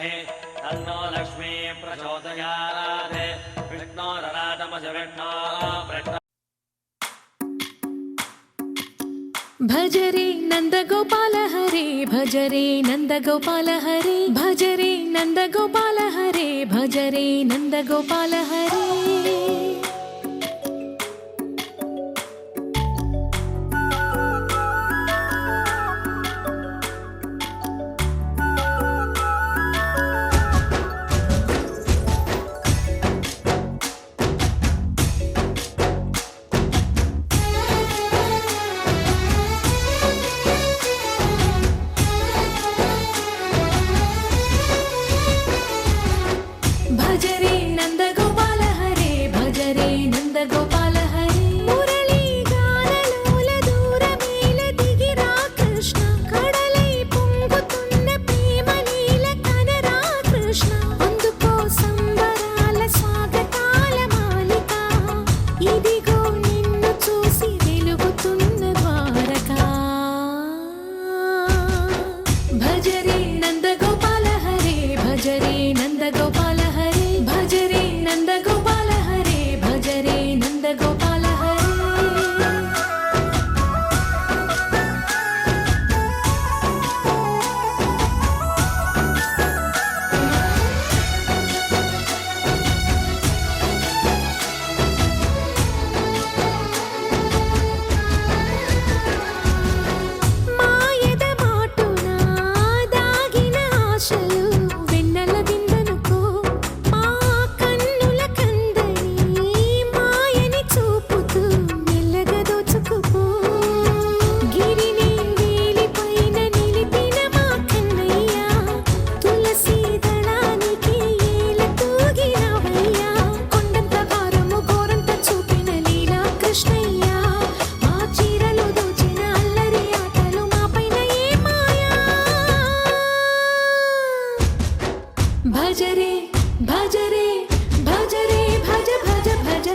धीमहि तन्नो लक्ष्मी प्रचोदयात् विष्णोरराटमजविष्णो भज रे नंद गोपाल हरे भज रे नंद गोपाल हरे भज रे नंद गोपाल हरे भज रे नंद गोपाल हरे भज रे नंद गोपाल हरे भज रे नंद गोपाल हरे मुरली गानलोल दूरमेल दिगिरा कृष्ण कड़लै పొంగుతున్న ప్రేమలీల కనరా కృష్ణ అందుకో సంబరాల స్వాగతాల మాలిక ఇదిగో నిన్ను చూసి వెలుగుతున్న ద్వారకా భజ రే నంద గోపాల హరే భజ రే నంద గోపాల హరే భజ రే నంద గోపాల హరే భజ రే నంద గోపాల హరే మాయద మాటున దాగిన ఆశలు వెన్నెల విందనుకో మా కన్నుల కందని మాయని చూపుతూ మెల్లగా దోచుకుపో గిరిని వేలిపైన నిలిపిన మా కన్నయ్య తులసి దళానికి ఏల తూగినవయ్యా కొండంత భారము గోరంత చూపిన లీలా కృష్ణయ్య మా చీరలు దోచిన అల్లరి ఆటలు మాపైన ఏ మాయా భజ రే భజ రే భజ రే భజ భజ భజ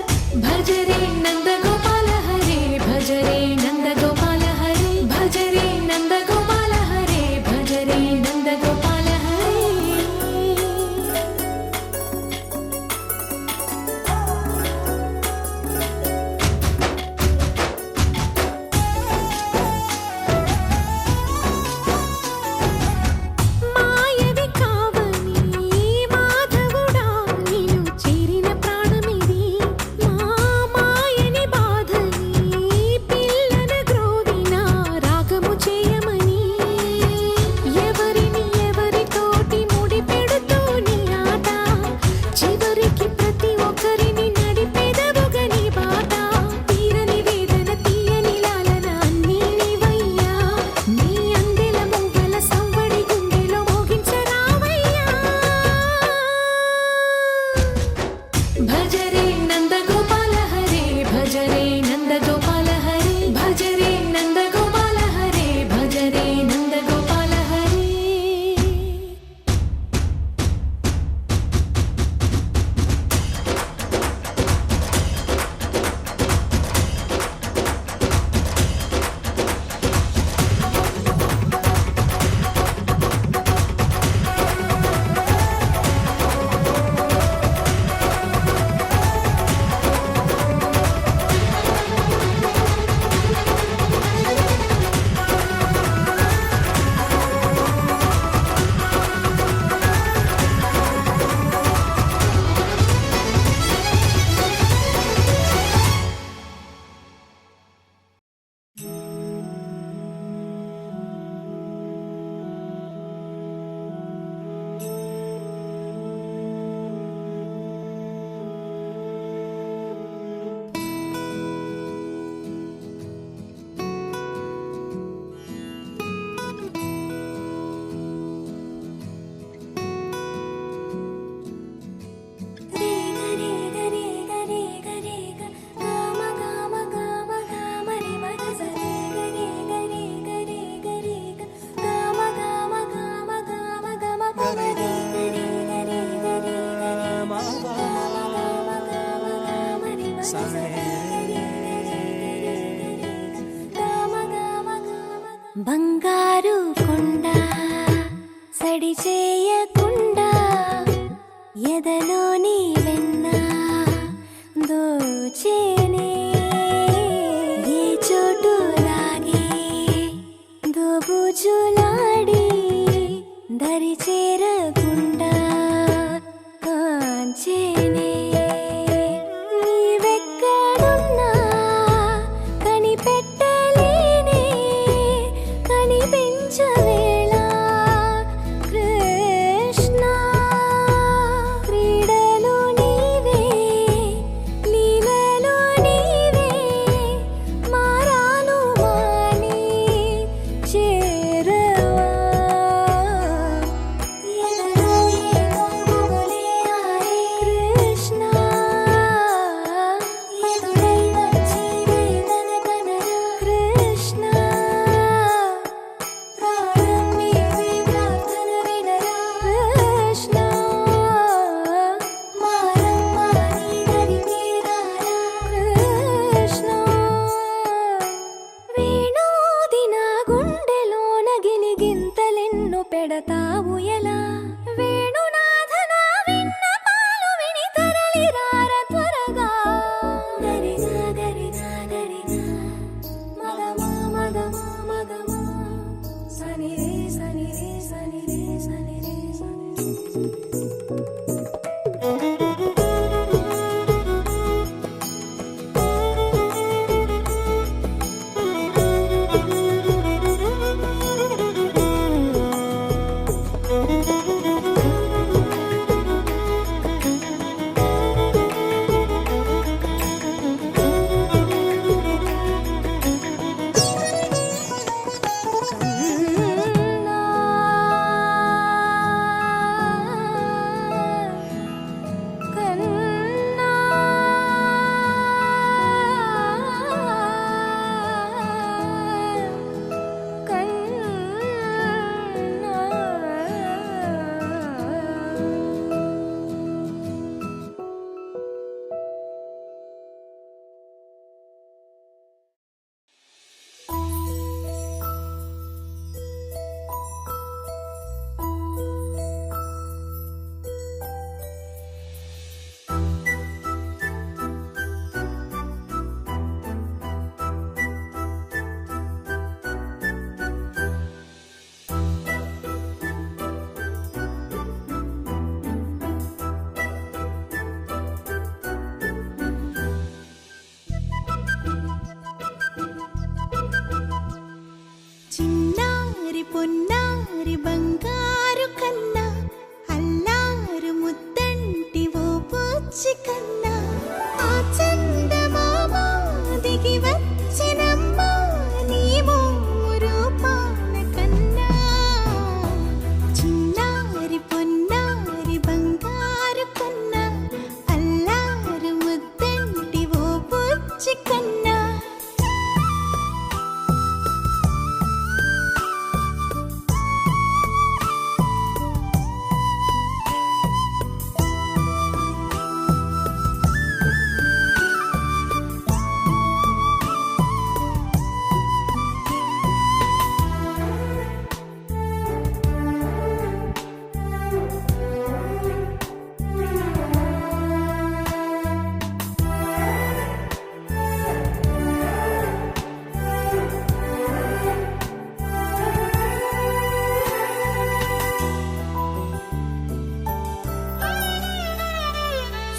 భజ రే నంద గోపాల హరే భజ రే నంద గోపాల హరే భజ రే నంద గోపాల హరే భజ రే నంద గోపాల హరే మాయవి కావని మాధవుడా నిన్ను చేరిన ప్రాణమిది మా మాయని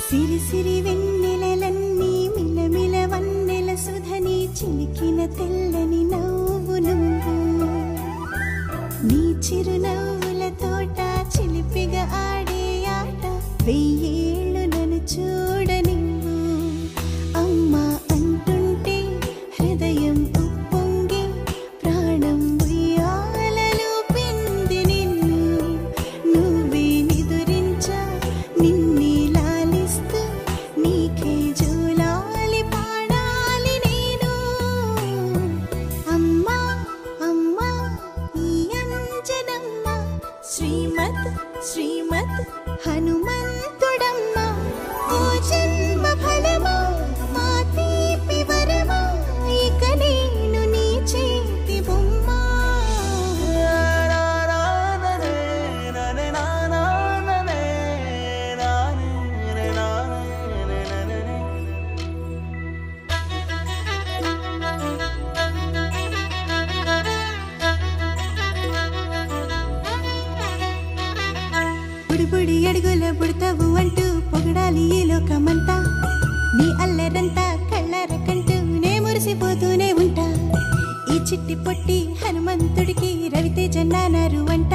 సిరి సిరి వెన్నెలలన్నీ మిలమిల వన్నెల సుధని చిలికిన తెల్లని నవ్వు నువ్వు నీ చిరునవ్వుల తోట చిలిపిగా ఆడే ఆట వెయ్యేళ్ళు నన్ను చూడనివ్వు అమ్మా అంటుంటే హృదయం ఉప్పొంగి ప్రాణం ఉయ్యాలలో పిండి నిన్ను నువ్వే నిదురించా నిన్నే లాలిస్తూ నీకే జోలాలి పాడాలి నేను అమ్మా అమ్మా ఈ అంజనమ్మ శ్రీమత్ శ్రీమత్ హనుమంతుడమ్మ ఓ జన్మ ఫలమా మా తీపి వరమా ఇక నేను నీ చేతి బొమ్మ బుడి అడుగుల బుడతావు అంటూ పొగడాలి ఈ లోకమంతా నీ అల్లరంతా కళ్ళారకంటూ నే మురిసిపోతూనే ఉంటా ఈ చిట్టి పొట్టి హనుమంతుడికి రవితేజ నానారు అంట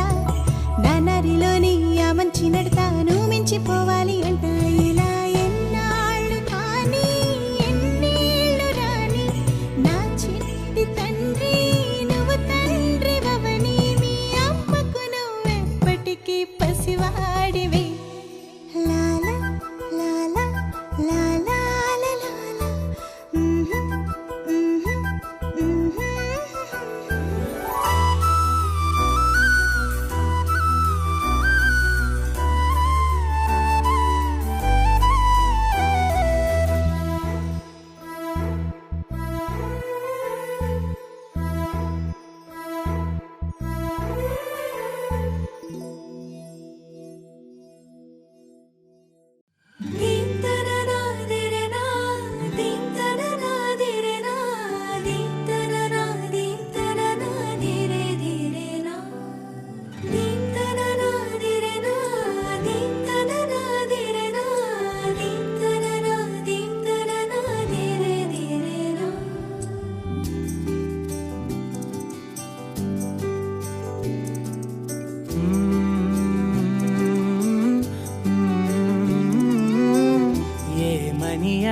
నానారిలోని ఆ మంచి నడతాను మించిపోవాలి అంట ఇలా ఎన్నాళ్ళు కానీ ఎన్నేళ్ళు రాని నా చిట్టి తండ్రి నువ్వు తండ్రి వవని మీ అమ్మకు నువ్వెప్పటికీ పసివాడివి లాలా లాలా లాలా లాలా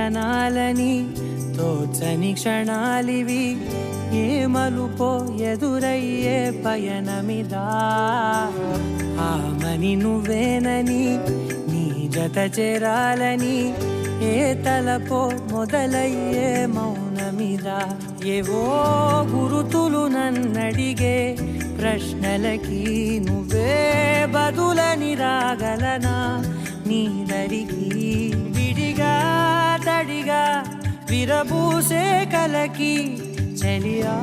అనాలని తోచని క్షణాలివి ఏ మలుపో ఎదురయ్యే పయనమిదా ఆమని నువ్వేనని నీ జత చేరాలని ఏ తలపో మొదలయ్యే మౌనమిదా ఏవో గురుతులు నన్నడిగే ప్రశ్నలకి నువ్వే బదులని రాగలనా నీ దరికి విడిగా తడిగా విరబూసే కలకి చలియా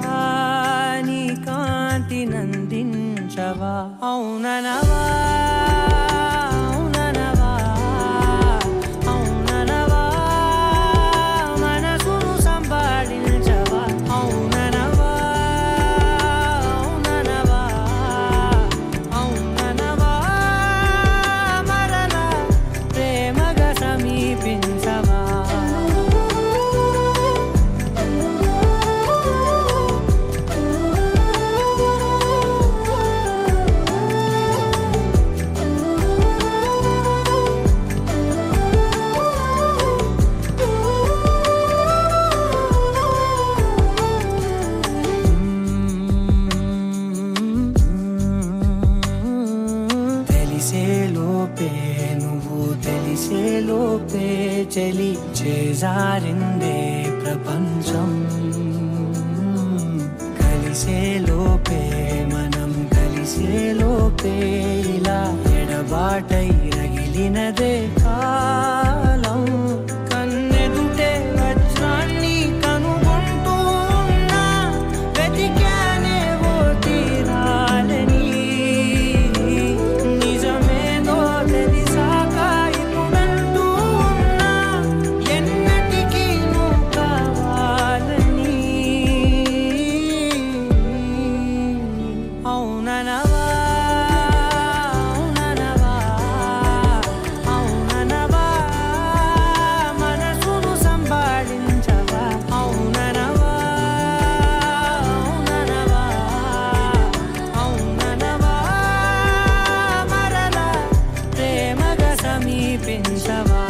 నీ కాంతి నందించవా అవుననవా అవుననవా అవుననవా మనసును సంపాదించవా అవుననవా అవుననవా అవుననవా మరలా ప్రేమగా సమీపించవా తెలిసేలోపే చలి చేజారిందే ప్రపంచం కలిసేలోపే మనం కలిసేలోపే ఇలా ఎడబాటై రగిలినదే కాలం కన్నెదుటే వజ్రాన్ని కనుగొంటూ ఉన్నా వెతికానే ఓ తీరాలని నిజమేదో తెలిసాక ఇప్పుడంటూ ఉన్నా ఎన్నటికీ నువ్వు కావాలని అవుననవా అవుననవా అవుననవా సమీపించవా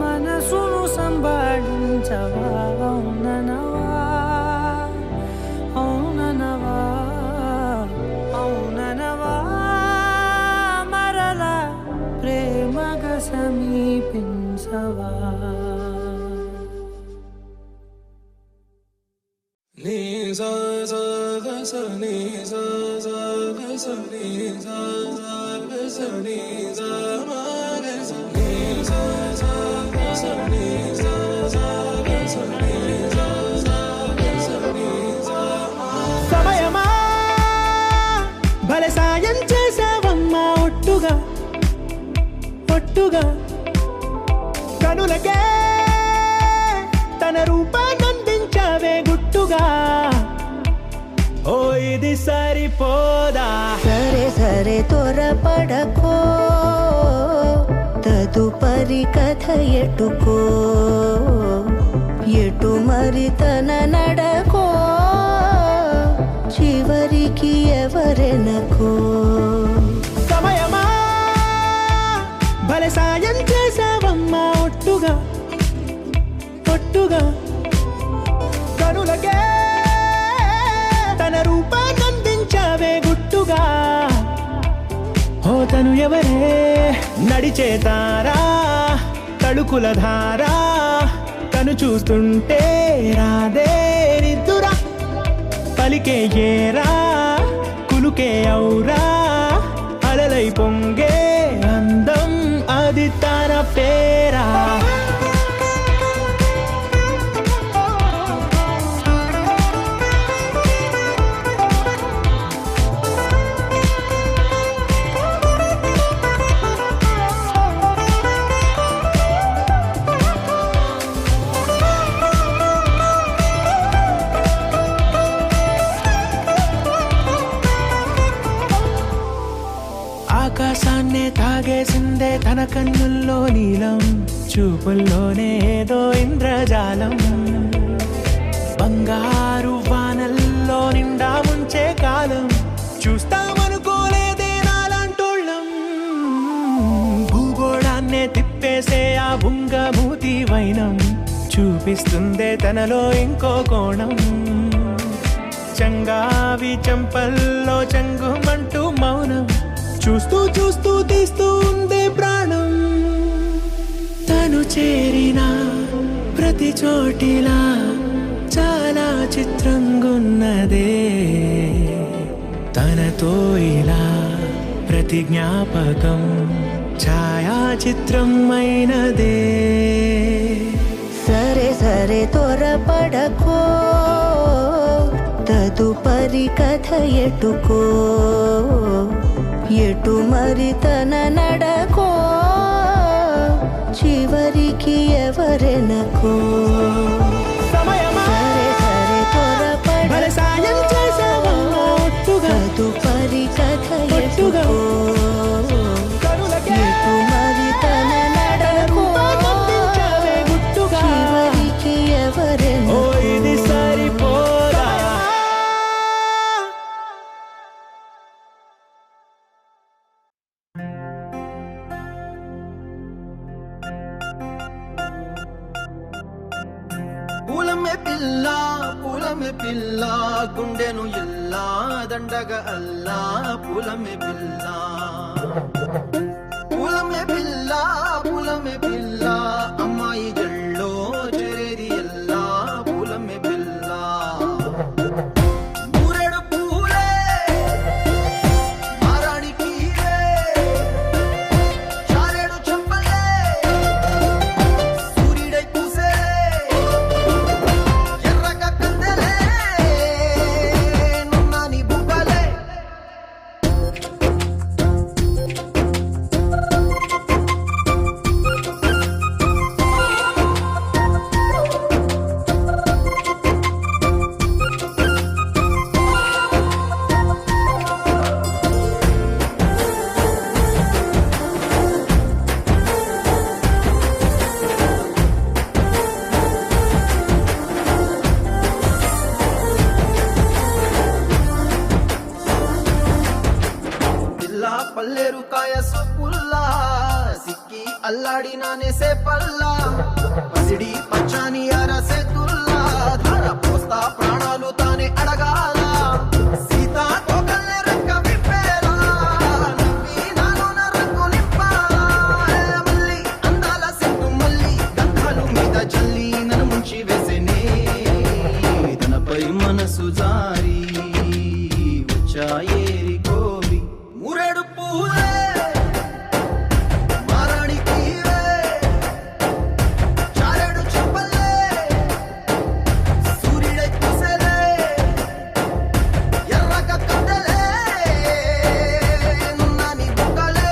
మనసును సంబాళించవా అవుననవా అవుననవా అవుననవా మరలా ప్రేమగా సమీపించవా సమయమా భలే సాయం చేసావమ్మా ఒట్టుగా ఒట్టుగా కనులకే తన రూపాన్నందించావే గుట్టుగా ఓ ఇది సరిపోదా సరే సరే త్వరపడకో తదుపరి కథ ఎటుకో ఎటు మరి తన నడకో చివరికి ఎవరెనకో సమయమా భలే సాయం చేసావమ్మా ఒట్టుగా ఒట్టుగా కనులకే తన రూపాన్నందించావే గుట్టుగా ఓ తను ఎవరే నడిచే తారా తడుకుల ధారా తను చూస్తుంటే రాదే నిద్దురా పలికే ఏరా కులుకే ఔరా అలలై పొంగే అందం అది తన పేరా ఆకాశాన్నే తాగేసిందే తన కన్నుల్లో నీలం చూపుల్లోనే ఏదో ఇంద్రజాలం బంగారు వానల్లో నిండా ముంచే కాలం చూస్తామనుకోలేదే నాలాంటోళ్ళం భూగోళాన్నే తిప్పేసే ఆ బుంగమూతి వైనం చూపిస్తుందే తనలో ఇంకో కోణం చంగావి చంపల్లో చంగుమంటూ మౌనం చూస్తూ చూస్తూ తీస్తూ ఉందే ప్రాణం తను చేరిన ప్రతి చోటిలా చాలా చిత్రంగున్నదే తనతో ఇలా ప్రతి జ్ఞాపకం ఛాయాచిత్రం అయినదే సరే సరే త్వరపడకో తదుపరి కథ ఎటుకో ఎటు మరి తన నడకో చివరికి ఎవరెనకో సమయమా సరే సరే త్వరపడ సాయం చేసావమ్మా ఒట్టుగా తదుపరి కథ ఒట్టుగా కనులకే ఎటు మరి తన నడకో గుట్టుగా చివరికి ఎవరెనకో ఓ ఇది సరిపోదా పిల్ల గుండెను ఇల్లా దండగ అల్లా పులమె పిల్ల పులమె పిల్ల పులమె పిల్ల అమ్మాయి జల్లో చేరేది ఎల్లా పులమె పిల్ల మూరెడు పూలే మారాణి కీరే చారెడు చెప్పలే సూర్యుడై పూసే ఎర్రగ కందెలే నున్నాని బుగ్గలే పిల్ల పల్లేరు కాయ సొప్పుల్లా సిక్కి అల్లాడి నానేసే పల్లా పసిడి పచ్చాని అరసే తుల్లా ధార పోస్తా ప్రాణాలు తానే అడగాల సీతా తోకల్లే రెక్క విప్పేలా నవ్వి నాలోన రంగు నింపాలా మల్లి అందాల సిగ్గు మల్లి గంధాలు మీద జల్లి నన్ను ముంచి వేసేనే తనపై మనసు జారి వచ్చాయేరి కోరి మూరెడు పూలే మారాణి తీరే చారెడు చెప్పలే సూర్యుడై పూసలే ఎర్రగ కందెలే నున్నాని బుగ్గలే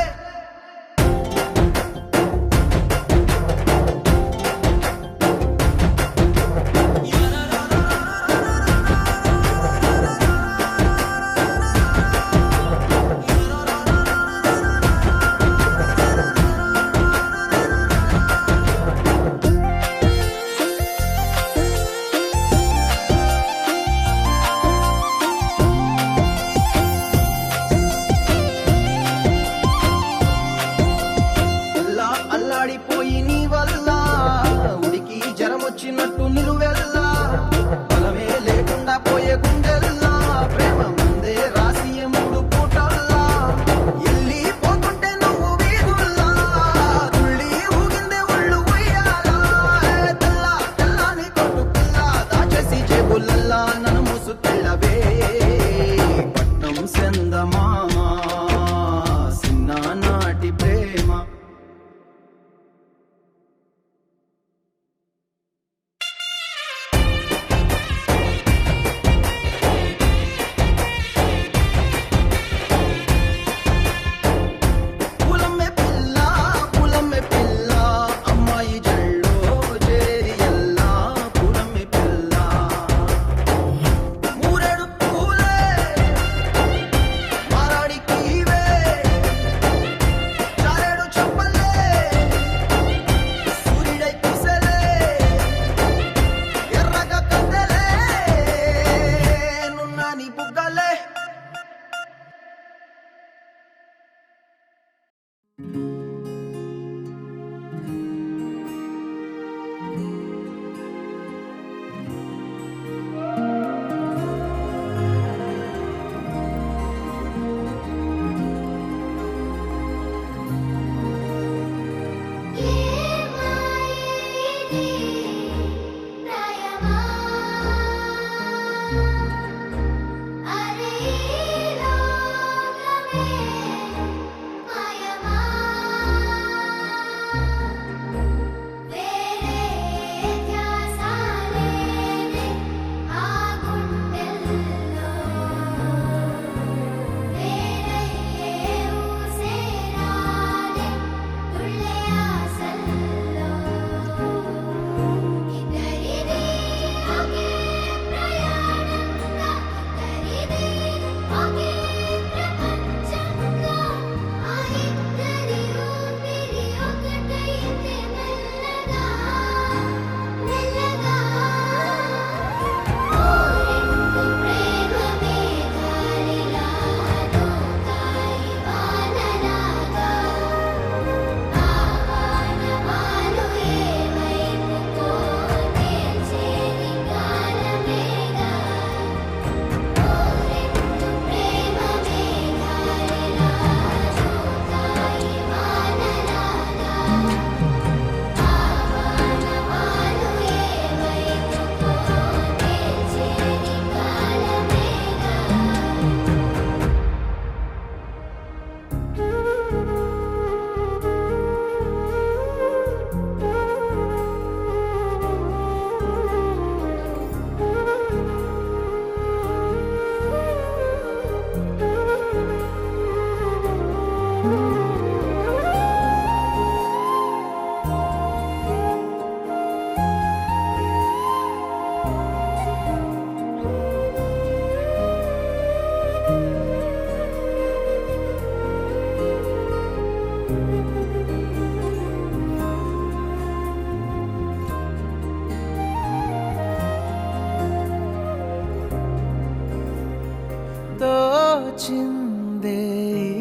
వచ్చిందే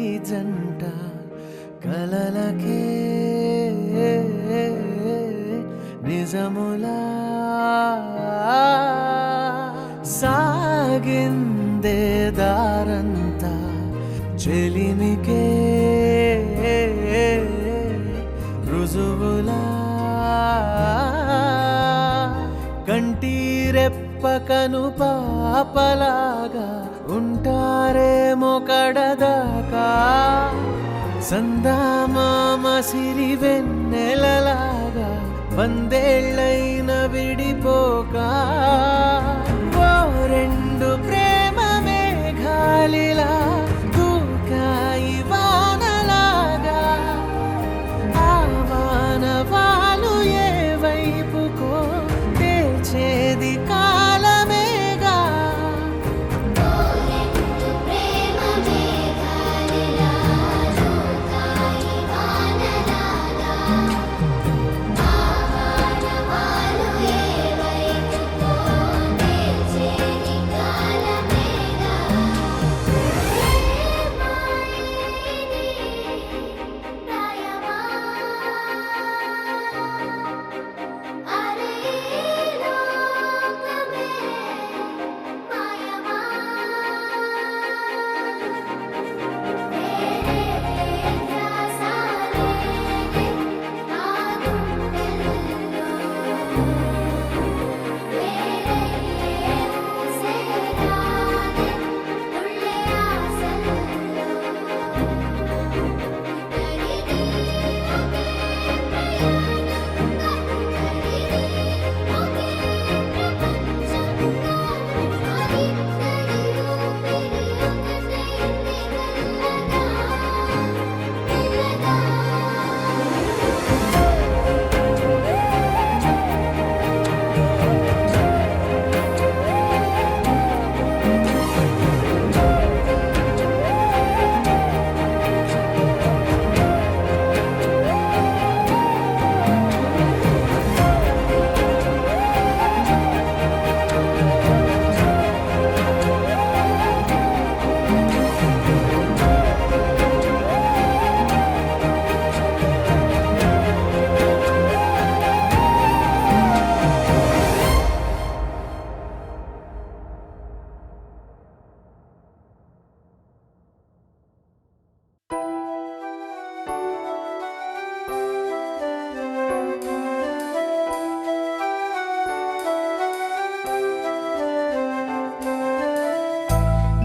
ఈ జంట కలలకే నిజములా సాగిందే దారంతా చెలిమికే రుజువులా కంటి రెప్పకను పాపలాగా ఉంటారేమో కడదాకా సందామామ సిరి వెన్నెలలాగా వందేళ్ళైన విడిపోక ఓ రెండు ప్రేమ మేఘాలిలా దూకాయి వానలాగా ఆ వానవాలు ఏ వైపుకో తెచేది కాలమేగా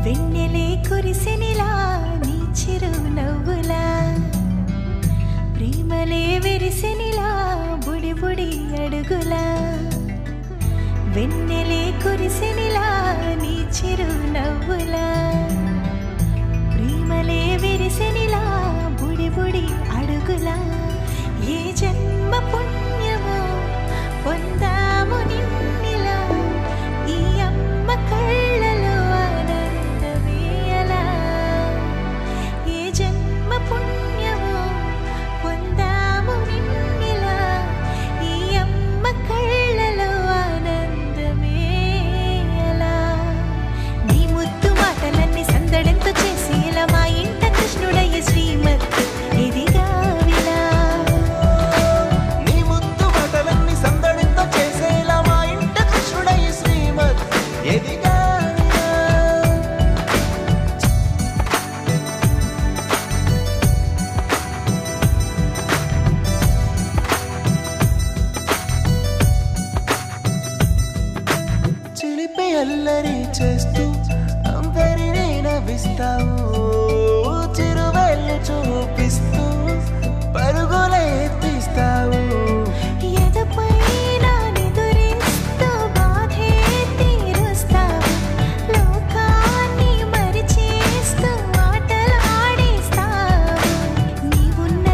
వెన్నెలే కురిసెనిలా నీ చిరు నవ్వులా ప్రేమలే విరిసెనిలా బుడి బుడి అడుగులా వెన్నెలే కురిసెనిలా నీ చిరు నవ్వులా ప్రేమలే విరిసెనిలా బుడి బుడి అడుగులా ఏ జన్మ పుణ్యమో పొందాము నిన్నిలా ఈ అమ్మ కళ్ళలో పుణ్యమో పొందాము నిన్నిలా ఈ అమ్మ కళ్ళలో ఆనందమే అలా నీ ముద్దు మాటలన్నీ సందడంతో చేసి ఇలా మా ఇంట కృష్ణుడయ్య శ్రీమత్ ఇదిగా విలా నీ ముద్దు మాటలన్నీ సందడితో చేసేలా మా ఇంట కృష్ణుడయ్య శ్రీమత్ ఎదిగా అల్లరి చేస్తూ అందరినీ నవ్విస్తావు చిరువేళ్ళు చూపిస్తూ పరుగులే ఎత్తిస్తావు ఎదపైన నిదురిస్తూ బాధే తీరుస్తావు లోకాన్ని మరిచేస్తూ ఆటలు ఆడిస్తావు నీవున్న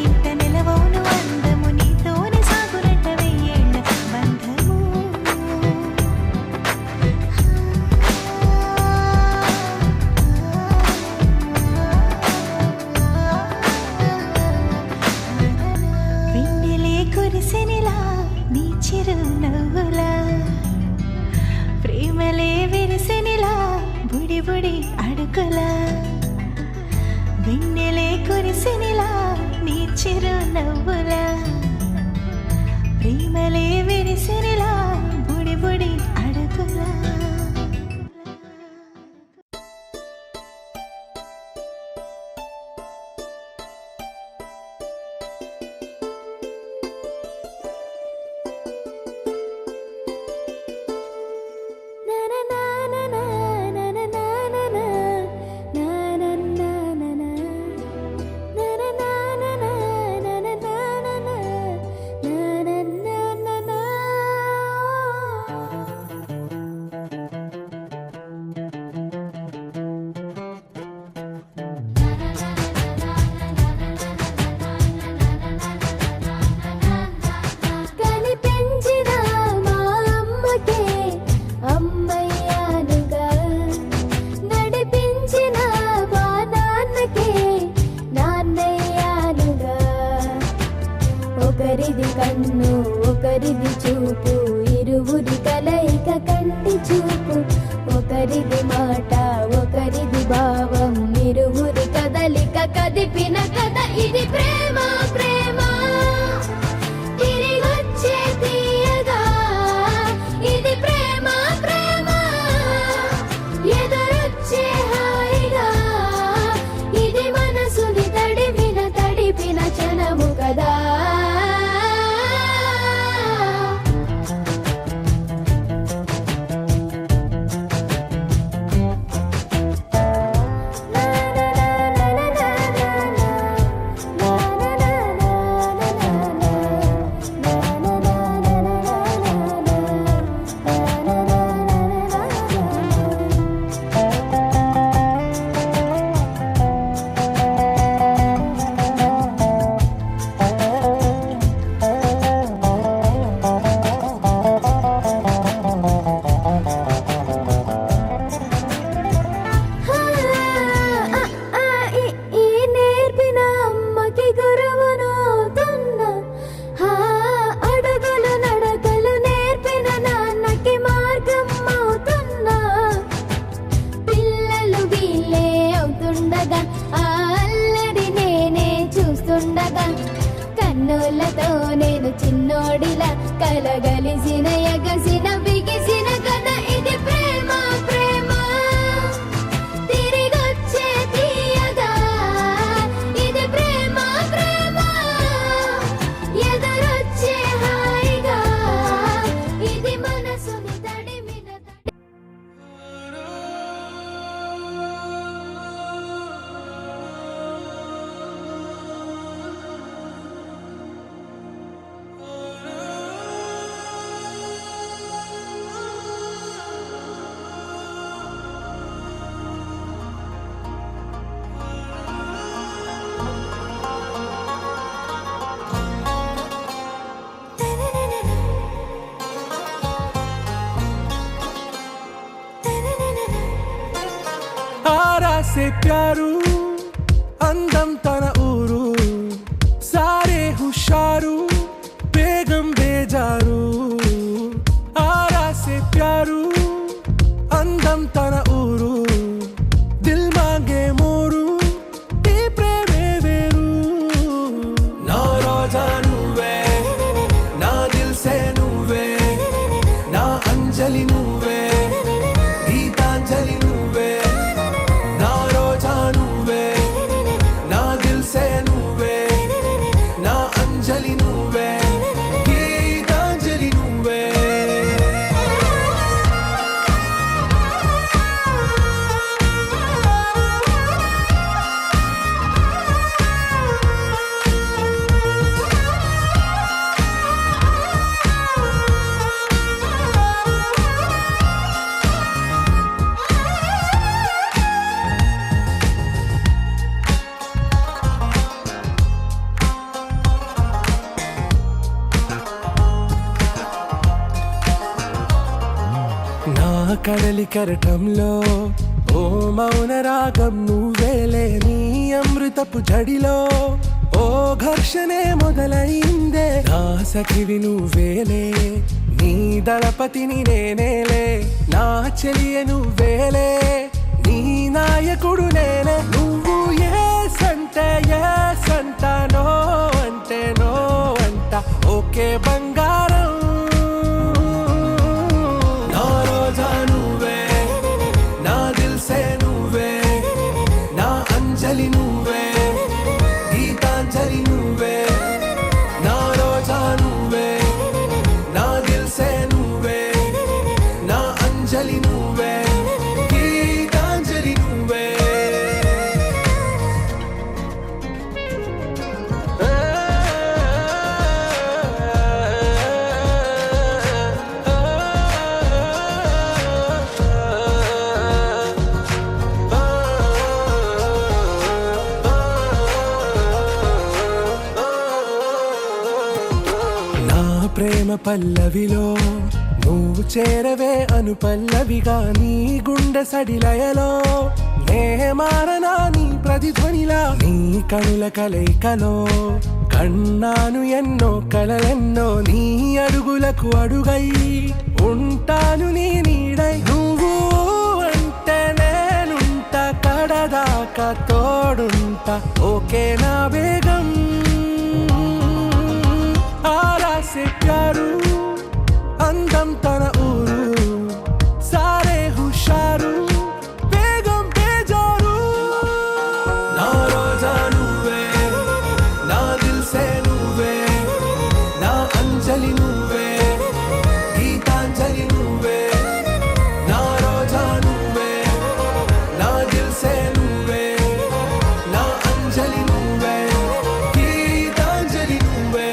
ఇంట నిలవవును అందము నీతోనే సాగునట్ట వెయ్యేళ్ళ బంధము బుడి బుడి అడుగులా వెన్నెలే కురిసినిలా నీ చిరు నవ్వులా ప్రేమలే విరిసినిలా బుడి బుడి అడుగులా ఒకరిది కన్ను ఒకరిది చూపు ఇరువురి కలయిక కంటి చూపు ఒకరిది మాట ఒకరిది భావం ఇరువురి కదలిక కదిపిన కథ ఇది ప్రేమ ప్రేమ తిరిగొచ్చే తీయగా ఇది ప్రేమ ప్రేమ ఎదురొచ్చే హాయిగా ఇది మనసుని తడిపిన క్షణము కదా కన్నులతో నేను చిన్నోడిలా కలగలిసిన ఎగసిన బిగిసిన కథ ఇది ప్రేమ ప్రేమ తిరిగొచ్చే తీయగా ఇది ప్రేమ ప్రేమ ఎదురొచ్చే హాయిగా ఇది మనసుని తడిమిన आरा से प्यारू అందం తన ఊరు సారే హుషారు బేగం బేజారు ఆరా సే ప్యారు అందం తన ఊరు దిల్ మాంగే మోరు ఈ ప్రేమే వేరు నా రోజా నువ్వే నా దిల్ సే నువ్వే నా అంజలి నువ్వే గీతాంజలి నువ్వే నా రోజా నువ్వే నా దిల్ సే నువ్వే నా అంజలి నువ్వే గీతాంజలి నువ్వే నా కడలి కరటంలో ఓ మౌన రాగం నువ్వేలే నీ అమృతపు జడిలో ఓ ఘర్షణే మొదలైందే నా సఖివి నువ్వేలే నీ దళపతిని నేనేలే నా చెలియ నువ్వేలే నాయకుడు నేనే నువ్వు ఎస్ అంట నో అంటే నో అంట ఓకే బంగారం నా రోజా నువ్వే నా దిల్సే నువ్వే నా అంజలి నువ్వే గీతాంజలి నువ్వే నా రోజా నువ్వే నా దిల్సే నువ్వే నా అంజలి నువ్వే గీతాంజలి నువ్వే నా ప్రేమ పల్లవిలో నువ్వు చేరవే అను పల్లవిగా నీ గుండె సడిలయలో నే మారనా నీ ప్రతిధ్వనిలా నీ కనుల కలయికలో కన్నాను ఎన్నో కలలెన్నో నీ అడుగులకు అడుగై ఉంటాను నీ నీడై నువ్వు అంటే నేనుంట కడదాకా తోడుంటా ఓకే నా బేగం ఆరాసే ప్యారు అందం తన ఊరు సారే హుషారు బేగం బేజారు నా రోజా నువ్వే నా దిల్సే నువ్వే నా అంజలి నువ్వే గీతాంజలి నువ్వే నా రోజా నువ్వే నా దిల్సే నువ్వే నా అంజలి నువ్వే గీతాంజలి నువ్వే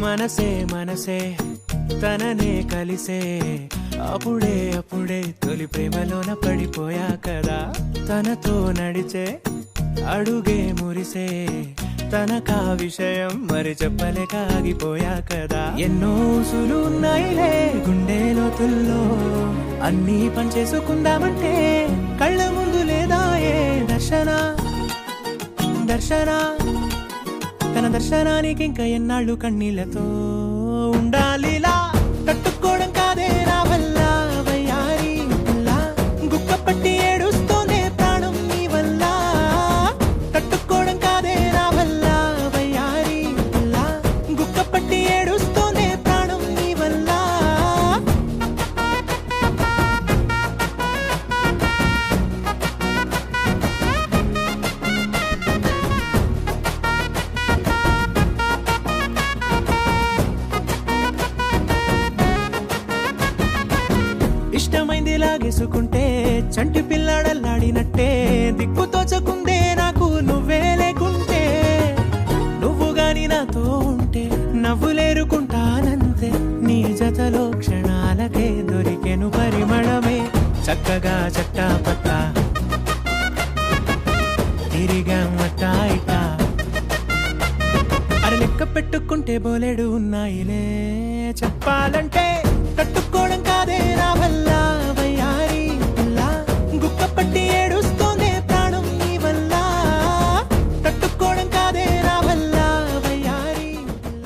మనసే మనసే తననే కలిసే అప్పుడే తొలి ప్రేమలోన పడిపోయా కదా తనతో నడిచే అడుగే మురిసే తనకా విషయం మరి చెప్పలేక ఆగిపోయా కదా ఎన్నో ఊసులు ఉన్నాయిలే గుండె లోతుల్లో అన్నీ పనిచేసుకుందామంటే కళ్ళ ముందు లేదా ఏ దర్శన తన దర్శనానికి ఇంకా ఎన్నాళ్ళు కన్నీళ్లతో ఉండాలిలా తట్టుకోవడం కాదే నా వల్ల వయ్యారి పిల్ల గుక్క పట్టి ఏడుస్తోందే ప్రాణం నీ వల్ల తట్టుకోవడం కాదే నా వల్ల వయ్యారి పిల్ల గుక్క పట్టి ఏడుస్తోందే ప్రాణం నీ వల్ల ఇష్టమైంది లాగేసుకుంటే చంటి పిల్లాడల్లాడినట్టే దిక్కు తోచకుందే నాకు నువ్వే లేకుంటే నువ్వు గాని నాతో ఉంటే నవ్వులేరుకుంటానంతే నీ జతలో క్షణాలకే దొరికెను పరిమళమే చక్కగా చట్టా పట్టా తిరిగా మట్టా ఇట్టా అర లెక్క పెట్టుకుంటే బోలెడు ఉన్నాయిలే చెప్పాలంటే తట్టుకోవడం కాదే నా వల్ల వయ్యారి పిల్ల గుక్క పట్టి ఏడుస్తోందే ప్రాణం నీ వల్ల తట్టుకోవడం కాదే నా వల్ల వయ్యారి పిల్ల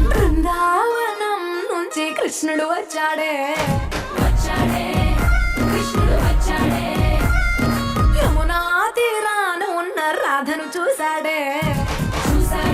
బృందావనం నుంచి కృష్ణుడు వచ్చాడే వచ్చాడే కృష్ణుడు వచ్చాడే యమునా తీరాన ఉన్న రాధను చూశాడే చూశాడే